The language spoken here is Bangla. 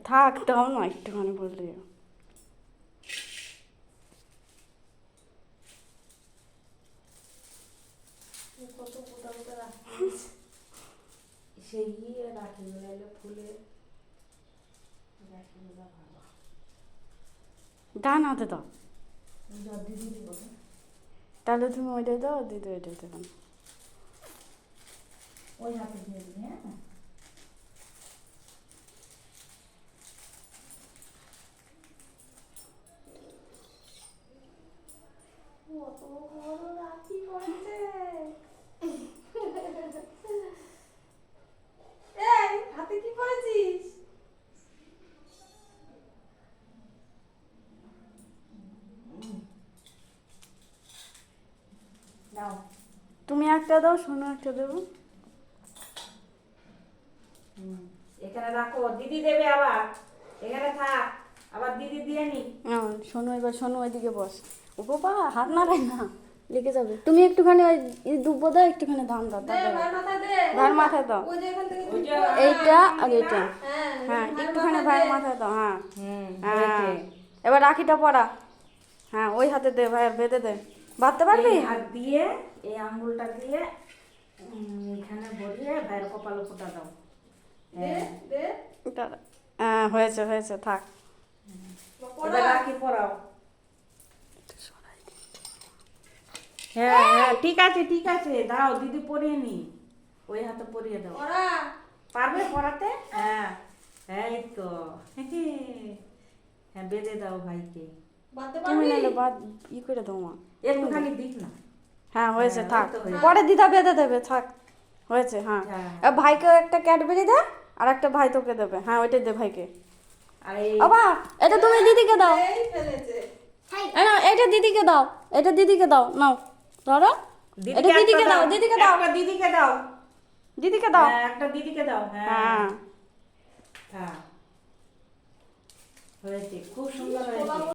থাক, দাও না একটুখানি বললে। কত গোটা গোটা রাখি, সেই রাখিগুলো এলো ফুলে রাখিগুলো ভালো। ডান হাতে দাও, দিদি দিব না। তাহলে তুমি ওইটাই দাও, দিদি ওইটাই দেবেন। ওই হাতে দিয়ে দিবি। হ্যাঁ, কত বড় রাখি করেছে। এই হাতে কি করেছিস? দাও, তুমি একটা দাও, শোনো একটা দেবো। এখানে রাখো, দিদি দেবে আবার। এখানে থাক, আবার দিদি দিয়ে নি। শোনো, এবার শোনো, ওইদিকে বস। ও বাবা, হাত নাড়াই না, লেগে যাবে। তুমি একটুখানি ওই দুব্বো দাও, একটুখানি ধান দাও, ভাইয়ের মাথায় দাও। এইটা আর এইটা, হ্যাঁ একটুখানি ভাইয়ের মাথায় দাও। হ্যাঁ হ্যাঁ, এবার রাখিটা পরা। হ্যাঁ, ওই হাতে দে, ভাইয়ের বেঁধে দে। বাঁধতে পারবি? হাত দিয়ে এই আঙ্গুলটা দিয়ে এখানে ভরিয়ে ভাইয়ের কপালে ফোঁটা দাও। হ্যাঁ, হয়েছে হয়েছে, থাক। এবার রাখি পরাও। হ্যাঁ হ্যাঁ, ঠিক আছে ঠিক আছে, দাও দিদি পরিয়ে নি। ওই হাতে পরিয়ে দাও। পারবে পরাতে? হ্যাঁ, এই তো। হ্যাঁ, বেঁধে দাও ভাইকে। তুমি নাহলে বাদ ই করে দাও মা, একটুখানি দিক না। হ্যাঁ হয়েছে, হ্যাঁ, থাক। ওই তো হয়েছে। পরে দিদা বেঁধে দেবে, থাক। হয়েছে, হ্যাঁ। হ্যাঁ। আর ভাইকে একটা ক্যাডবেরি দে, আর একটা ভাই তোকে দেবে। হ্যাঁ, ওইটাই দে ভাইকে। আর এই বাবা, এটা তুমি দিদিকে দাও। না, এটা দিদিকে দাও, এটা দিদিকে দাও, নাও ধরো। এটা দিদিকে দাও, দিদিকে দাও, একটা দিদিকে দাও। দিদিকে দাও। হ্যাঁ, একটা দিদিকে দাও। হ্যাঁ হ্যাঁ, হ্যাঁ, হয়েছে, খুব সুন্দর হয়েছে।